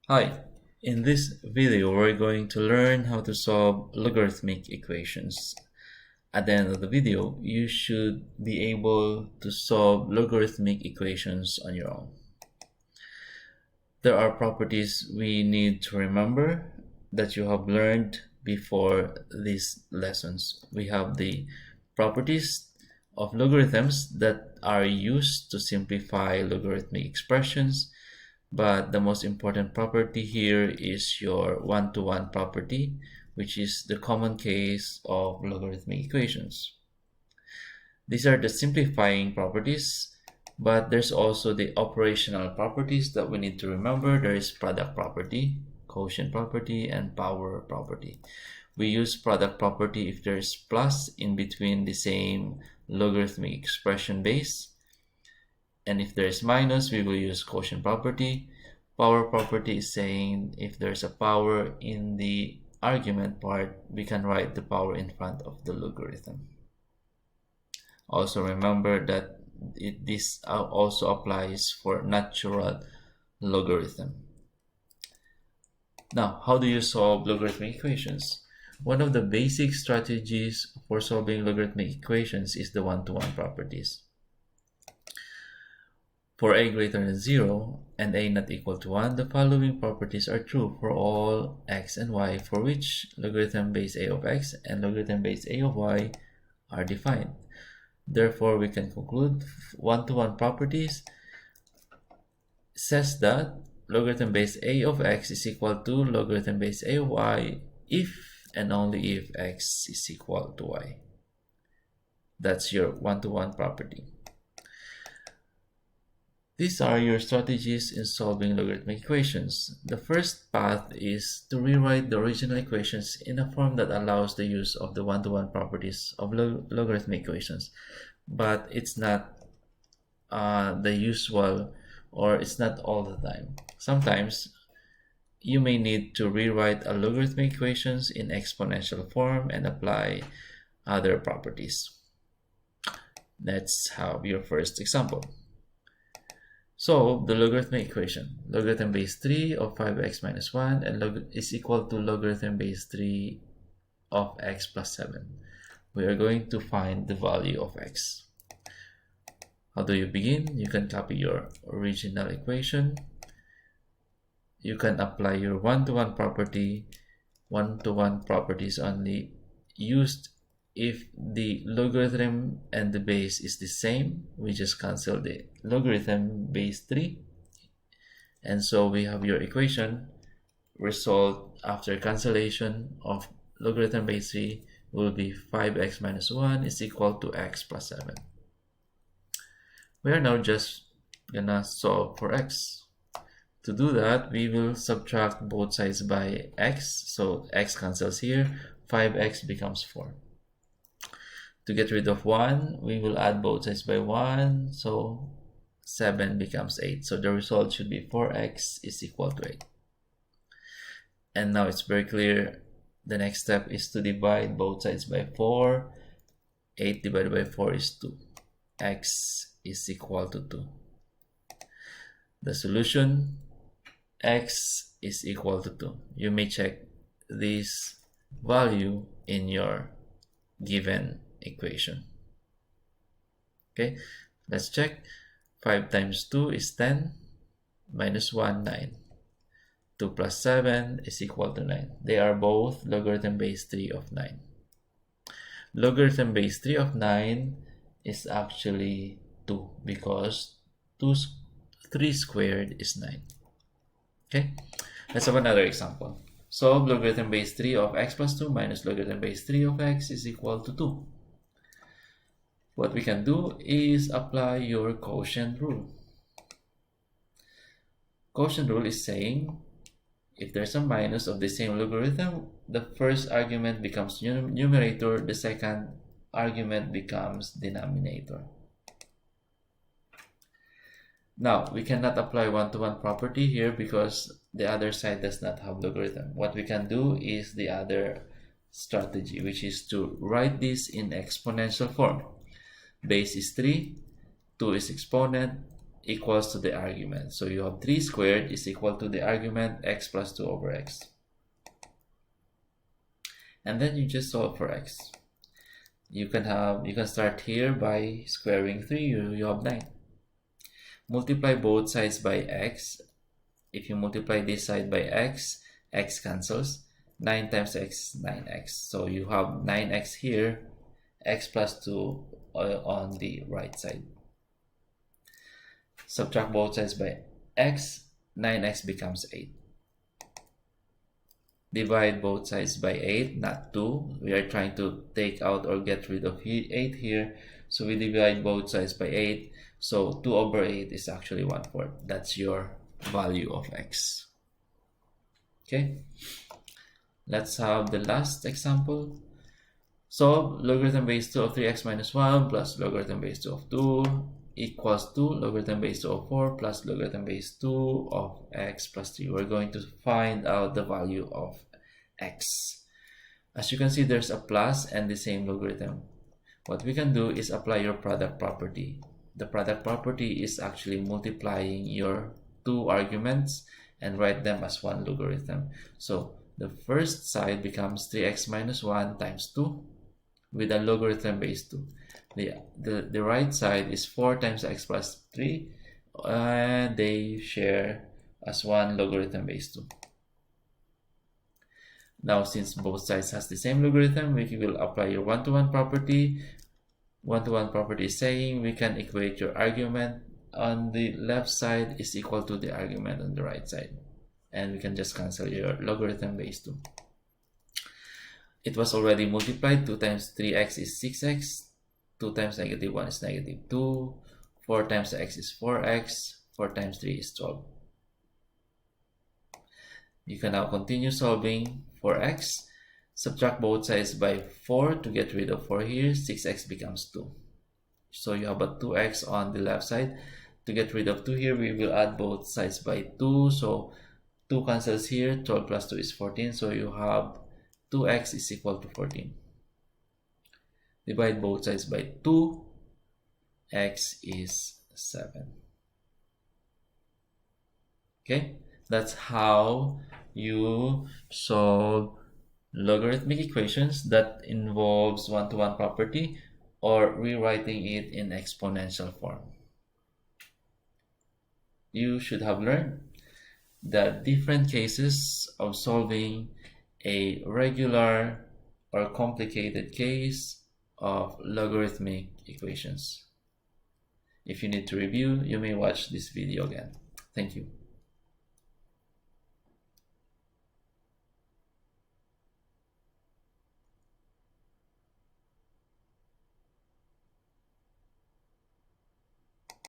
Hi, in this video we're going to learn how to solve logarithmic equations. At the end of the video, you should be able to solve logarithmic equations on your own. There are properties we need to remember that you have learned before these lessons. We have the properties of logarithms that are used to simplify logarithmic expressions. But the most important property here is your one-to-one property, which is the common case of logarithmic equations. These are the simplifying properties, but there's also the operational properties that we need to remember. There is product property, quotient property, and power property. We use product property if there's plus in between the same logarithmic expression base. And if there's minus, we will use quotient property. Power property is saying if there's a power in the argument part, we can write the power in front of the logarithm. Also remember that this also applies for natural logarithm. Now, how do you solve logarithmic equations? One of the basic strategies for solving logarithmic equations is the one-to-one properties. For a greater than 0 and a not equal to 1, the following properties are true for all x and y for which logarithm base a of x and logarithm base a of y are defined. Therefore, we can conclude one-to-one properties says that logarithm base a of x is equal to logarithm base a of y if and only if x is equal to y. That's your one-to-one property. These are your strategies in solving logarithmic equations. The first path is to rewrite the original equations in a form that allows the use of the one-to-one properties of logarithmic equations. But it's not the usual, or it's not all the time. Sometimes you may need to rewrite a logarithmic equations in exponential form and apply other properties. Let's have your first example. Solve the logarithmic equation. Logarithm base 3 of 5x minus 1 and is equal to logarithm base 3 of x plus 7. We are going to find the value of x. How do you begin? You can copy your original equation. You can apply your one-to-one property. One-to-one property is only used if the logarithm and the base is the same. We just cancel the logarithm base 3. And so we have your equation. Result after cancellation of logarithm base 3 will be 5x minus 1 is equal to x plus 7. We are now just gonna solve for x. To do that, we will subtract both sides by x. So x cancels here. 5x becomes 4. To get rid of 1, we will add both sides by 1, so 7 becomes 8. So the result should be 4x is equal to 8. And now it's very clear. The next step is to divide both sides by 4. 8 divided by 4 is 2. X is equal to 2. The solution, x is equal to 2. You may check this value in your given equation. Okay, let's check. 5 times 2 is 10, minus 1, 9. 2 plus 7 is equal to 9. They are both logarithm base 3 of 9. Logarithm base 3 of 9 is actually 2 because 3 squared is 9. Okay, let's have another example. Solve logarithm base 3 of x plus 2 minus logarithm base 3 of x is equal to 2. What we can do is apply your quotient rule. Quotient rule is saying if there's a minus of the same logarithm, the first argument becomes numerator, the second argument becomes denominator. Now, we cannot apply one-to-one property here because the other side does not have logarithm. What we can do is the other strategy, which is to write this in exponential form. Base is 3, 2 is exponent, equals to the argument. So you have 3 squared is equal to the argument x plus 2 over x. And then you just solve for x. You can start here by squaring 3, you have 9. Multiply both sides by x. If you multiply this side by x, x cancels. 9 times x, 9x. So you have 9x here, x plus 2 on the right side. Subtract both sides by x, 9x becomes 8. Divide both sides by 8, not 2. We are trying to take out or get rid of 8 here. So we divide both sides by 8. So 2 over 8 is actually 1/4. That's your value of x. Okay. Let's have the last example. So logarithm base 2 of 3x minus 1 plus logarithm base 2 of 2 equals to logarithm base 2 of 4 plus logarithm base 2 of x plus 3. We're going to find out the value of x. As you can see, there's a plus and the same logarithm. What we can do is apply your product property. The product property is actually multiplying your two arguments and write them as one logarithm. So the first side becomes 3x minus 1 times 2 with a logarithm base 2. The right side is 4 times x plus 3 and they share as one logarithm base 2. Now since both sides has the same logarithm, we will apply your one-to-one property. One-to-one property is saying we can equate your argument on the left side is equal to the argument on the right side, and we can just cancel your logarithm base 2. It was already multiplied. 2 times 3x is 6x, 2 times negative 1 is negative 2, 4 times x is 4x, 4 times 3 is 12. You can now continue solving for x. Subtract both sides by 4 to get rid of 4 here. 6x becomes 2. So you have a 2x on the left side. To get rid of 2 here, we will add both sides by 2. So 2 cancels here. 12 plus 2 is 14. So you have 2x is equal to 14. Divide both sides by 2. X is 7. Okay, that's how you solve logarithmic equations that involves one-to-one property or rewriting it in exponential form. You should have learned the different cases of solving a regular or complicated case of logarithmic equations. If you need to review, you may watch this video again. Thank you.